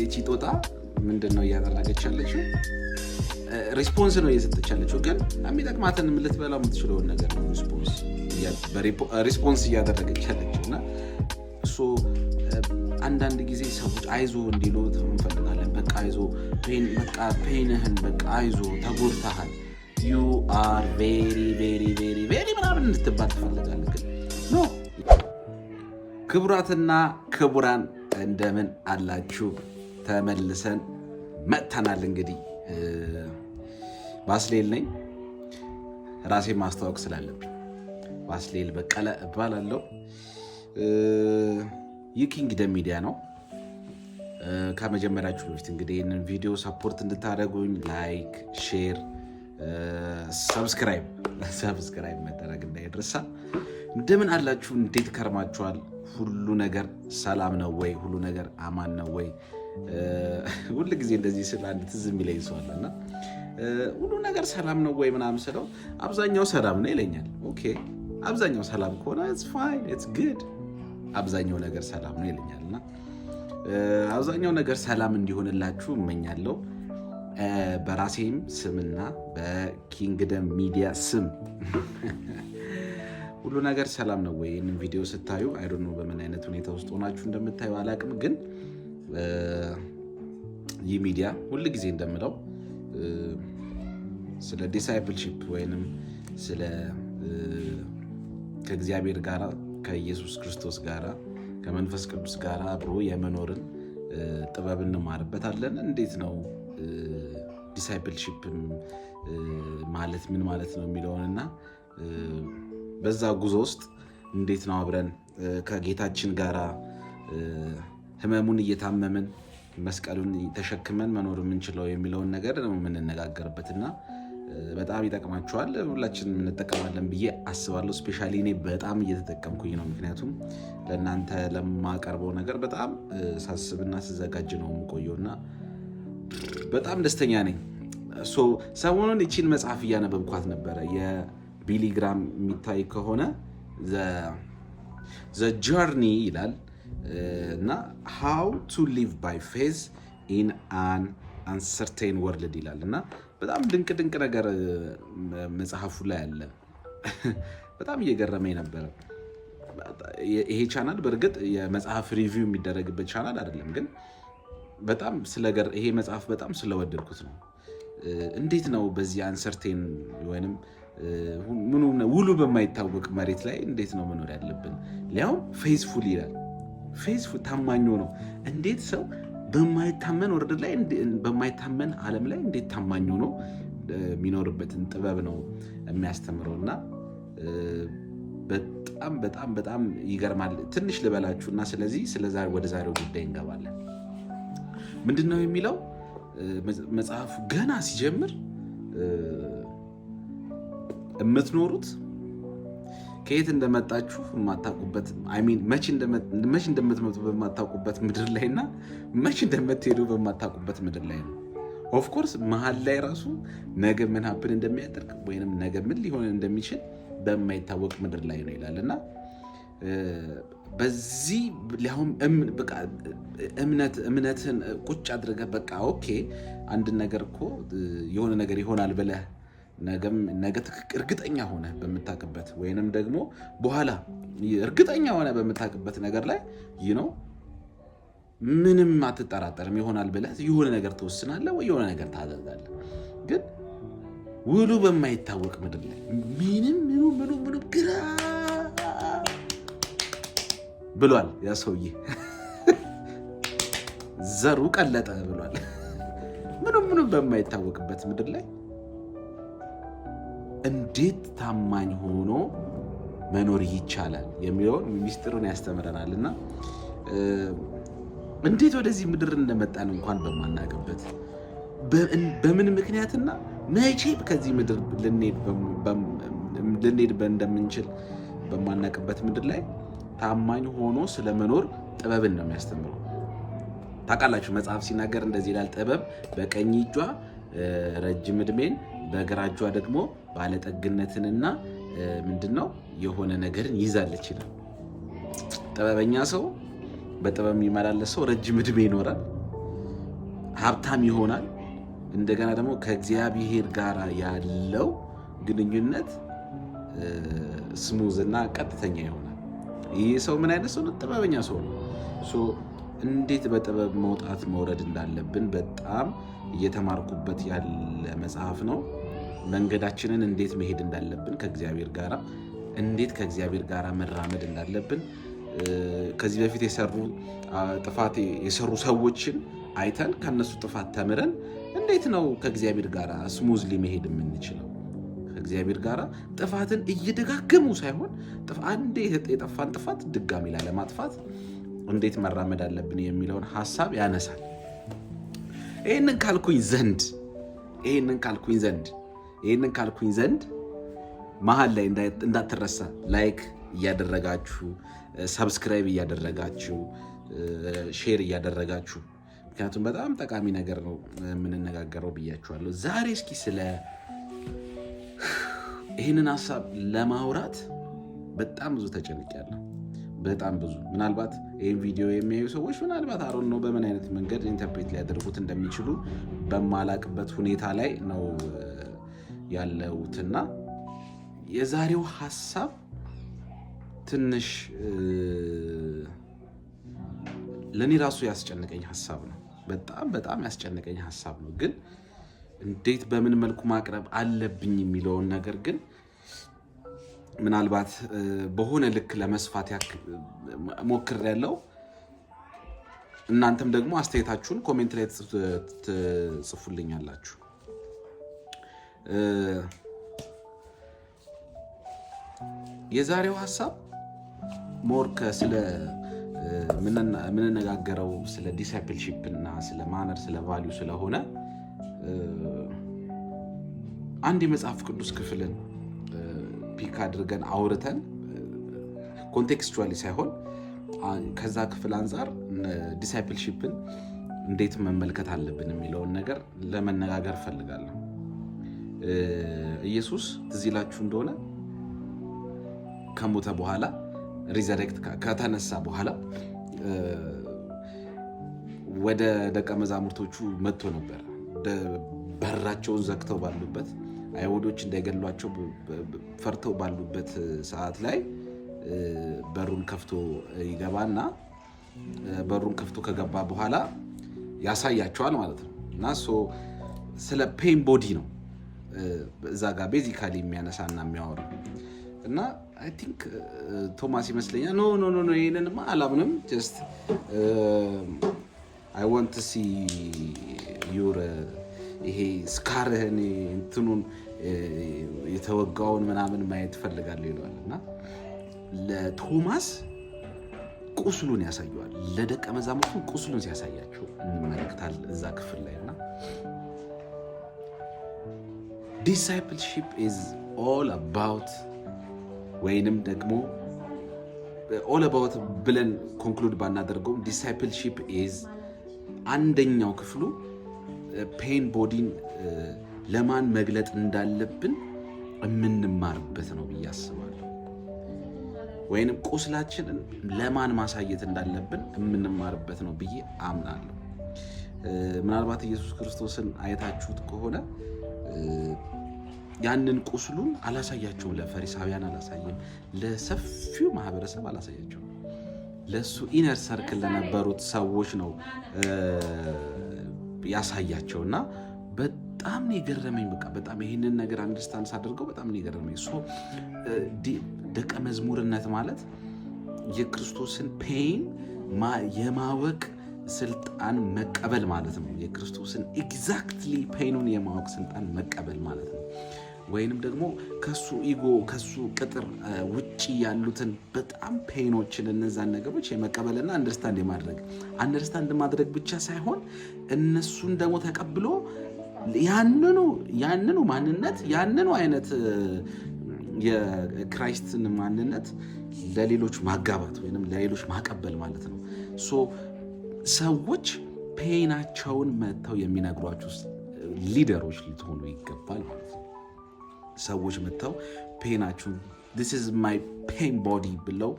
እቺ ጦጣ ምንድነው እያደረገች ያለችው? ሪስፖንስ ነው እየሰጠች ያለችው፣ ግን የሚጠቅማትን ልትበላው የምትችለውን ነገር ነው ሪስፖንስ እያደረገች ያለችው። እና አንዳንድ ጊዜ ሰዎች አይዞ እንዲሉ እንፈልጋለን። በቃ አይዞ ፔንህን በቃ አይዞ ተጎድተሃል you are very ምናምን እንድትባል ትፈልጋለህ። ግን ኖ። ክቡራትና ክቡራን እንደምን አላችሁ? ተመልሰን መጥተናል። እንግዲህ ባስሌል ነኝ። ራሴን ማስተዋወቅ ስላለብኝ ባስሌል በቀለ እባላለሁ። የኪንግደም ሚዲያ ነው። ከመጀመሪያችሁ በፊት እንግዲህ ይህንን ቪዲዮ ሰፖርት እንድታደርጉኝ ላይክ፣ ሼር፣ ሰብስክራይብ መደረግ እንዳይረሳ። እንደምን አላችሁ? እንዴት ከርማችኋል? ሁሉ ነገር ሰላም ነው ወይ? ሁሉ ነገር አማን ነው ወይ? ሁሉ ጊዜ እንደዚህ ስለ አንድ ትዝ የሚለኝ ሰው አለና ሁሉ ነገር ሰላም ነው ወይ ምናምን ስለው አብዛኛው ሰላም ነው ይለኛል። ኦኬ አብዛኛው ሰላም ከሆነ it's fine it's good። አብዛኛው ነገር ሰላም ነው ይለኛልና አብዛኛው ነገር ሰላም እንዲሆንላችሁ እመኛለሁ። በራሴም ስምና በኪንግደም ሚዲያ ስም ሁሉ ነገር ሰላም ነው ወይ? ይህንን ቪዲዮ ስታዩ አይ ዶንት ኖ በምን አይነት ሁኔታ ውስጥ ሆናችሁ እንደምታዩ አላቅም፣ ግን ይህ ሚዲያ ሁል ጊዜ እንደምለው ስለ ዲሳይፕልሺፕ ወይንም ስለ ከእግዚአብሔር ጋር ከኢየሱስ ክርስቶስ ጋር ከመንፈስ ቅዱስ ጋር አብሮ የመኖርን ጥበብ እንማርበታለን። እንዴት ነው ዲሳይፕልሺፕ ማለት ምን ማለት ነው የሚለውንና በዛ ጉዞ ውስጥ እንዴት ነው አብረን ከጌታችን ጋር ህመሙን እየታመምን መስቀሉን ተሸክመን መኖር የምንችለው የሚለውን ነገር ነው የምንነጋገርበትና በጣም ይጠቅማችኋል። ሁላችንም እንጠቀማለን ብዬ አስባለሁ። ስፔሻሊ እኔ በጣም እየተጠቀምኩኝ ነው። ምክንያቱም ለእናንተ ለማቀርበው ነገር በጣም ሳስብና ስዘጋጅ ነው የምቆየውና በጣም ደስተኛ ነኝ። ሰሞኑን ይቺን መጽሐፍ እያነበብኳት ነበረ። የቢሊ ግራም የሚታይ ከሆነ ዘ ጆርኒ ይላል እና how to live by faith in an uncertain world ይላል እና በጣም ድንቅ ነገር መጽሐፉ ላይ አለ። በጣም እየገረመኝ ነበረ። ይሄ ቻናል በእርግጥ የመጽሐፍ ሪቪው የሚደረግበት ቻናል አይደለም፣ ግን በጣም ይሄ መጽሐፍ በጣም ስለወደድኩት ነው። እንዴት ነው በዚህ አንሰርቴን ወይንም ውሉ በማይታወቅ መሬት ላይ እንዴት ነው መኖር ያለብን? ሊያው ፌዝፉል ይላል። ፌዝፉል ታማኝ ነው። እንዴት ሰው በማይታመን ወርድ ላይ በማይታመን ዓለም ላይ እንዴት ታማኝ ሆኖ የሚኖርበትን ጥበብ ነው የሚያስተምረውና በጣም ይገርማል። ትንሽ ልበላችሁና ስለዚህ ወደ ዛሬው ጉዳይ እንገባለን። ምንድነው የሚለው መጽሐፉ ገና ሲጀምር የምትኖሩት ከየት እንደመጣችሁ የማታውቁበት መቼ እንደምትመጡ በማታውቁበት ምድር ላይና መቼ እንደምትሄዱ በማታውቁበት ምድር ላይ ነው። ኦፍ ኮርስ መሀል ላይ ራሱ ነገ ምን ሀፕን እንደሚያደርግ ወይንም ነገ ምን ሊሆን እንደሚችል በማይታወቅ ምድር ላይ ነው ይላልና በዚህ ሊያውም እምነትን ቁጭ አድርገህ በቃ ኦኬ አንድ ነገር እኮ የሆነ ነገር ይሆናል ብለህ ነገ እርግጠኛ ሆነ በምታውቅበት ወይንም ደግሞ በኋላ እርግጠኛ ሆነ በምታውቅበት ነገር ላይ ምንም አትጠራጠርም። ይሆናል ብለህ የሆነ ነገር ትወስናለህ ወይ የሆነ ነገር ታደርጋለህ። ግን ውሉ በማይታወቅ ምድር ላይ ምንም ግራ ብሏል ያ ሰውዬ። ዘሩ ቀለጠ ብሏል። ምንም በማይታወቅበት ምድር ላይ እንዴት ታማኝ ሆኖ መኖር ይቻላል የሚለውን ሚስጥሩን ያስተምረናልና እንዴት ወደዚህ ምድር እንደመጣን እንኳን በማናውቅበት በምን ምክንያትና መቼ ከዚህ ምድር ልንሄድ እንደምንችል በማናውቅበት ምድር ላይ ታማኝ ሆኖ ስለመኖር ጥበብን ነው የሚያስተምረው። ታውቃላችሁ መጽሐፍ ሲናገር እንደዚህ ይላል፣ ጥበብ በቀኝ እጇ ረጅም ዕድሜን በግራ እጇ ደግሞ ባለጠግነትንና ምንድነው የሆነ ነገርን ይዛለች ይላል። ጥበበኛ ሰው በጥበብ የሚመላለስ ሰው ረጅም ዕድሜ ይኖራል፣ ሀብታም ይሆናል። እንደገና ደግሞ ከእግዚአብሔር ጋር ያለው ግንኙነት ስሙዝ እና ቀጥተኛ ይሆናል። ይህ ሰው ምን አይነት ሰው ነው? ጥበበኛ ሰው ነው። እንዴት በጥበብ መውጣት መውረድ እንዳለብን በጣም እየተማርኩበት ያለ መጽሐፍ ነው። መንገዳችንን እንዴት መሄድ እንዳለብን ከእግዚአብሔር ጋር እንዴት ከእግዚአብሔር ጋር መራመድ እንዳለብን ከዚህ በፊት ጥፋት የሰሩ ሰዎችን አይተን ከነሱ ጥፋት ተምረን እንዴት ነው ከእግዚአብሔር ጋር ስሙዝሊ መሄድ የምንችለው? ከእግዚአብሔር ጋር ጥፋትን እየደጋገሙ ሳይሆን አንዴ የጠፋን ጥፋት ድጋሚ ላለማጥፋት እንዴት መራመድ አለብን የሚለውን ሐሳብ ያነሳል። ይሄንን ካልኩኝ ዘንድ መሀል ላይ እንዳትረሳ ላይክ እያደረጋችሁ ሰብስክራይብ እያደረጋችሁ ሼር እያደረጋችሁ፣ ምክንያቱም በጣም ጠቃሚ ነገር ነው የምንነጋገረው ብያችኋለሁ። ዛሬ እስኪ ስለ ይህንን ሐሳብ ለማውራት በጣም ብዙ ተጨንቄያለሁ። በጣም ብዙ ምናልባት ይህን ቪዲዮ የሚያዩ ሰዎች ምናልባት አሮን ነው በምን አይነት መንገድ ኢንተርፕሬት ሊያደርጉት እንደሚችሉ በማላቅበት ሁኔታ ላይ ነው ያለሁትና የዛሬው ሐሳብ ትንሽ ለኔ ራሱ ያስጨነቀኝ ሐሳብ ነው። በጣም ያስጨነቀኝ ሐሳብ ነው። ግን እንዴት በምን መልኩ ማቅረብ አለብኝ የሚለውን ነገር ግን ምናልባት በሆነ ልክ ለመስፋት ሞክሬያለሁ። እናንተም ደግሞ አስተያየታችሁን ኮሜንት ላይ ትጽፉልኛላችሁ። የዛሬው ሐሳብ ሞር ስለ ምንነጋገረው ስለ ዲሳይፕልሺፕ እና ስለ ማነር ስለ ቫልዩ ስለሆነ አንድ የመጽሐፍ ቅዱስ ክፍልን ፒክ አድርገን አውርተን ኮንቴክስቹዋሊ ሳይሆን ከዛ ክፍል አንጻር ዲሳይፕልሺፕን እንዴት መመልከት አለብን የሚለውን ነገር ለመነጋገር ፈልጋለሁ። ኢየሱስ ትዝ ይላችሁ እንደሆነ ከሞተ በኋላ ሪዘሬክት ከተነሳ በኋላ ወደ ደቀ መዛሙርቶቹ መጥቶ ነበር። በራቸውን ዘግተው ባሉበት አይሁዶች እንዳይገሏቸው ፈርተው ባሉበት ሰዓት ላይ በሩን ከፍቶ ይገባና በሩን ከፍቶ ከገባ በኋላ ያሳያቸዋል ማለት ነው። እና ስለ ፔን ቦዲ ነው እዛ ጋር ቤዚካሊ የሚያነሳና የሚያወራ እና አይ ቲንክ ቶማስ ይመስለኛል ኖ ይሄንንማ አላምንም ጀስት አይ ዋንት ቱ ሲ ዩር ይሄ ስካርህን እንትኑን የተወጋውን ምናምን ማየት ፈልጋለሁ ይለዋል። እና ለቶማስ ቁስሉን ያሳየዋል፣ ለደቀ መዛሙርቱ ቁስሉን ሲያሳያቸው እንመለከታለን እዛ ክፍል ላይ። እና ዲሳይፕልሺፕ ኢዝ ኦል አባውት ወይንም ደግሞ ኦል አባውት ብለን ኮንክሉድ ባናደርገውም ዲሳይፕልሺፕ ኢዝ አንደኛው ክፍሉ ፔን ቦዲን ለማን መግለጥ እንዳለብን የምንማርበት ነው ብዬ አስባለሁ። ወይንም ቁስላችንን ለማን ማሳየት እንዳለብን የምንማርበት ነው ብዬ አምናለሁ። ምናልባት ኢየሱስ ክርስቶስን አይታችሁት ከሆነ ያንን ቁስሉን አላሳያቸውም። ለፈሪሳውያን አላሳየም፣ ለሰፊው ማህበረሰብ አላሳያቸውም። ለሱ ኢነር ሰርክል ለነበሩት ሰዎች ነው ያሳያቸውና በጣም ነው የገረመኝ። በጣም ይሄንን ነገር አንደርስታንድ ሳደርገው በጣም ነው የገረመኝ። ደቀ መዝሙርነት ማለት የክርስቶስን ፔን የማወቅ ስልጣን መቀበል ማለት ነው። የክርስቶስን ኤግዛክትሊ ፔኑን የማወቅ ስልጣን መቀበል ማለት ነው። ወይንም ደግሞ ከሱ ኢጎ ከሱ ቅጥር ውጪ ያሉትን በጣም ፔኖችን እነዛን ነገሮች የመቀበልና አንደርስታንድ ማድረግ ብቻ ሳይሆን እነሱን ደግሞ ተቀብሎ ያንኑ ማንነት ያንኑ አይነት የክራይስትን ማንነት ለሌሎች ማጋባት ወይንም ለሌሎች ማቀበል ማለት ነው። ሰዎች ፔናቸውን መተው የሚነግሯችሁ ሊደሮች ልትሆኑ ይገባል ማለት ነው። ሰዎች መተው ፔናችሁን this is my pain body ብለው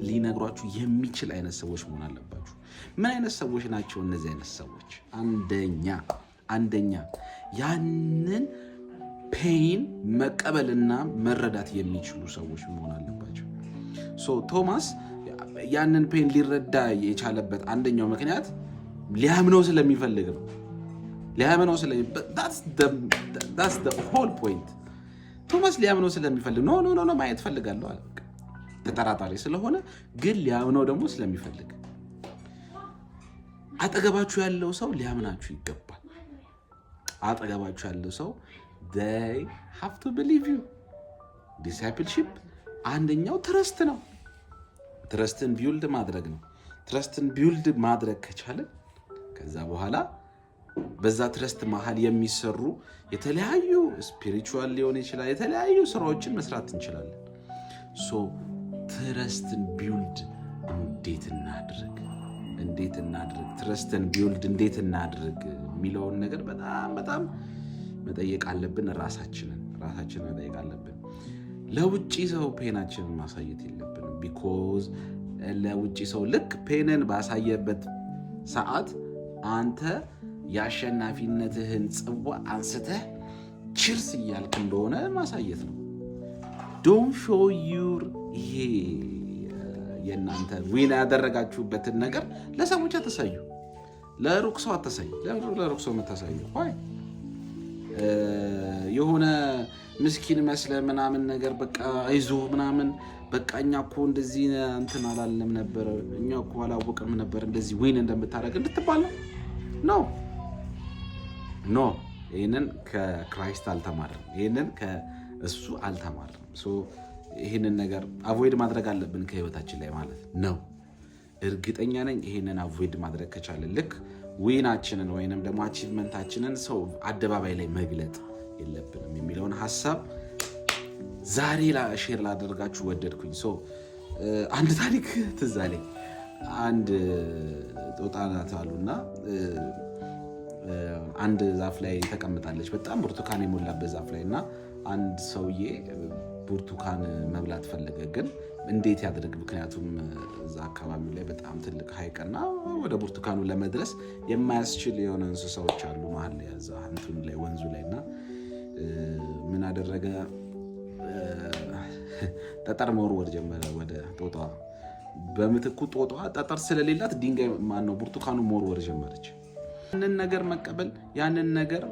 ሊነግሯችሁ የሚችል አይነት ሰዎች መሆን አለባችሁ። ምን አይነት ሰዎች ናቸው እነዚህ አይነት ሰዎች? አንደኛ ያንን ፔን መቀበልና መረዳት የሚችሉ ሰዎች መሆን አለባቸው። ቶማስ ያንን ፔን ሊረዳ የቻለበት አንደኛው ምክንያት ሊያምነው ስለሚፈልግ ነው። that's the whole point። ቶማስ ሊያምነው ስለሚፈልግ ኖ ማየት ፈልጋለሁ አለ። ተጠራጣሪ ስለሆነ ግን ሊያምነው ደግሞ ስለሚፈልግ። አጠገባችሁ ያለው ሰው ሊያምናችሁ ይገባል። አጠገባችሁ ያለው ሰው they have to believe you። discipleship አንደኛው ትረስት ነው። ትረስትን ቢውልድ ማድረግ ነው። ትረስትን ቢውልድ ማድረግ ከቻለ ከዛ በኋላ በዛ ትረስት መሃል የሚሰሩ የተለያዩ ስፒሪቹዋል ሊሆን ይችላል የተለያዩ ስራዎችን መስራት እንችላለን። ትረስትን ቢውልድ እንዴት እናድርግ ትረስትን ቢውልድ እንዴት እናድርግ የሚለውን ነገር በጣም መጠየቅ አለብን። ራሳችንን መጠየቅ አለብን። ለውጪ ሰው ፔናችንን ማሳየት የለብንም። ቢኮዝ ለውጪ ሰው ልክ ፔንን ባሳየበት ሰዓት አንተ የአሸናፊነትህን ጽዋ አንስተህ ቺርስ እያልክ እንደሆነ ማሳየት ነው። ዶንት ሾው ዩር ይሄ የእናንተ ዊና ያደረጋችሁበትን ነገር ለሰዎች አታሳዩ። ለሩቅ ሰው አታሳዩ። ለሩቅ ሰው የምታሳዩ የሆነ ምስኪን መስለ ምናምን ነገር በቃ አይዞ ምናምን በቃ እኛ እኮ እንደዚህ እንትን አላለም ነበር እኛ እኮ አላወቅም ነበር እንደዚህ ዊን እንደምታደርግ እንድትባል ነው። ኖ ይሄንን ከክራይስት አልተማርም። ይሄንን ከእሱ አልተማርም። ይሄንን ነገር አቮይድ ማድረግ አለብን ከህይወታችን ላይ ማለት ነው። እርግጠኛ ነኝ ይሄንን አቮይድ ማድረግ ከቻለን ልክ ዊናችንን ወይንም ደግሞ አቺቭመንታችንን ሰው አደባባይ ላይ መግለጥ የለብንም የሚለውን ሐሳብ ዛሬ ሼር ላደርጋችሁ ወደድኩኝ። አንድ ታሪክ ትዝ አለኝ። አንድ ጦጣ ናት አሉና አንድ ዛፍ ላይ ተቀምጣለች። በጣም ብርቱካን የሞላበት ዛፍ ላይ እና አንድ ሰውዬ ብርቱካን መብላት ፈለገ። ግን እንዴት ያድርግ? ምክንያቱም እዛ አካባቢ ላይ በጣም ትልቅ ሐይቅና ወደ ብርቱካኑ ለመድረስ የማያስችል የሆነ እንስሳዎች አሉ መሀል ላይ ያዛ እንትኑ ላይ ወንዙ ላይና ምን አደረገ? ጠጠር መወርወር ጀመረ ወደ ጦጣዋ። በምትኩ ጦጣዋ ጠጠር ስለሌላት ድንጋይ ማነው ብርቱካኑ መወርወር ጀመረች። ያንን ነገር መቀበል ያንን ነገር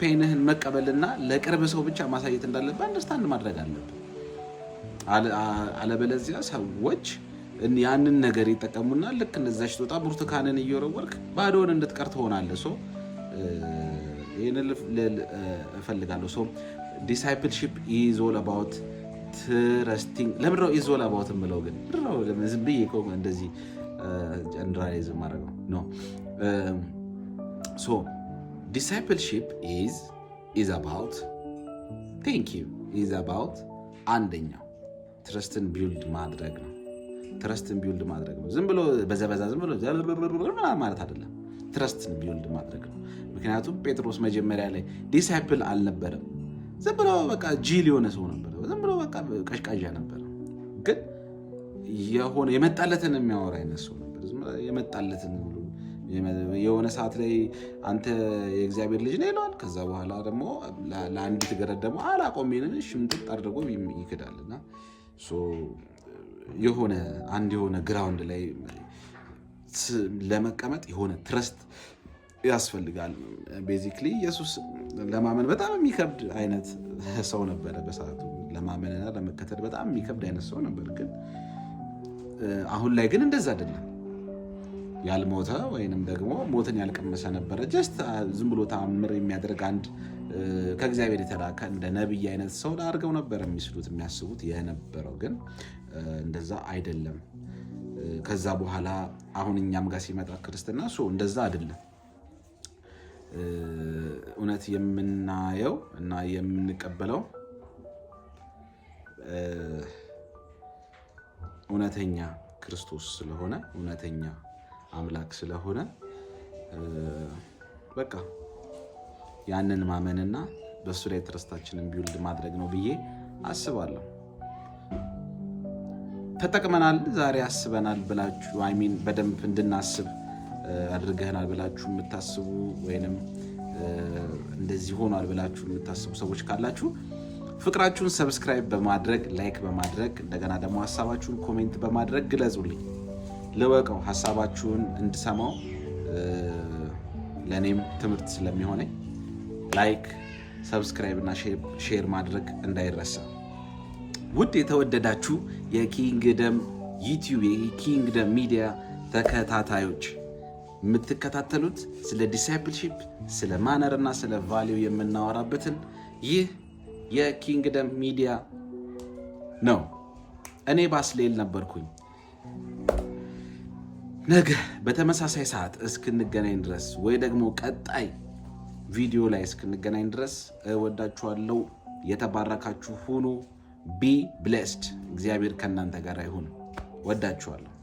ፔንህን መቀበልና ለቅርብ ሰው ብቻ ማሳየት እንዳለበት አንደርስታንድ ማድረግ አለብን። አለበለዚያ ሰዎች ያንን ነገር ይጠቀሙና ልክ እንደዛች ጦጣ ብርቱካንን እየወረወርክ ባዶን እንድትቀር ትሆናለህ። ይሄንን እፈልጋለሁ። discipleship is all about trusting። ለምን ነው is all about የምለው? ግን ዝም ብዬ እኮ እንደዚህ ጀነራላይዝ ማድረግ ነው። discipleship is about አንደኛው ትረስትን ቢልድ ማድረግ ነው። ዝም ብሎ በዘበዛ ዝም ብሎ ማለት አይደለም። ትረስትን ቢልድ ማድረግ ነው። ምክንያቱም ጴጥሮስ መጀመሪያ ላይ ዲሳይፕል አልነበረም። ዝም ብሎ በቃ ጂል የሆነ ሰው ነበር። ዝም ብሎ በቃ ቀሽቃዣ ነበር። ግን የሆነ የመጣለትን የሚያወራ አይነት ሰው ነበር። የመጣለትን ሁሉ የሆነ ሰዓት ላይ አንተ የእግዚአብሔር ልጅ ነህ ይለዋል። ከዛ በኋላ ደግሞ ለአንዲት ገረድ ደግሞ አላቆሜንን ሽምጥጥ አድርጎ ይክዳልና የሆነ ግራውንድ ላይ ለመቀመጥ የሆነ ትረስት ያስፈልጋል። ቤዚክሊ ኢየሱስ ለማመን በጣም የሚከብድ አይነት ሰው ነበረ። በሰዓቱ ለማመንና ለመከተል በጣም የሚከብድ አይነት ሰው ነበር። ግን አሁን ላይ ግን እንደዛ አይደለም። ያልሞተ ወይንም ደግሞ ሞትን ያልቀመሰ ነበረ። ጀስት ዝም ብሎ ተአምር የሚያደርግ አንድ ከእግዚአብሔር የተላከ እንደ ነብይ አይነት ሰው አድርገው ነበር የሚያስቡት የነበረው። ግን እንደዛ አይደለም። ከዛ በኋላ አሁን እኛም ጋር ሲመጣ ክርስትና እንደዛ አይደለም። እውነት የምናየው እና የምንቀበለው እውነተኛ ክርስቶስ ስለሆነ እውነተኛ አምላክ ስለሆነ በቃ ያንን ማመንና በሱ ላይ ትረስታችንን ቢውልድ ማድረግ ነው ብዬ አስባለሁ። ተጠቅመናል ዛሬ አስበናል ብላችሁ በደንብ እንድናስብ አድርገናል ብላችሁ የምታስቡ ወይንም እንደዚህ ሆኗል ብላችሁ የምታስቡ ሰዎች ካላችሁ ፍቅራችሁን ሰብስክራይብ በማድረግ ላይክ በማድረግ እንደገና ደግሞ ሐሳባችሁን ኮሜንት በማድረግ ግለጹልኝ። ለወቀው ሐሳባችሁን እንድሰማው ለኔም ትምህርት ስለሚሆነኝ ላይክ ሰብስክራይብ እና ሼር ማድረግ እንዳይረሳ። ውድ የተወደዳችሁ የኪንግደም ዩቲዩብ የኪንግደም ሚዲያ ተከታታዮች የምትከታተሉት ስለ ዲሳይፕልሺፕ ስለ ማነር እና ስለ ቫልዩ የምናወራበትን ይህ የኪንግደም ሚዲያ ነው። እኔ ባስሌል ነበርኩኝ። ነገ በተመሳሳይ ሰዓት እስክንገናኝ ድረስ ወይ ደግሞ ቀጣይ ቪዲዮ ላይ እስክንገናኝ ድረስ እወዳችኋለሁ። የተባረካችሁ ሁኑ። ቢ ብሌስድ። እግዚአብሔር ከእናንተ ጋር ይሁን። ወዳችኋለሁ።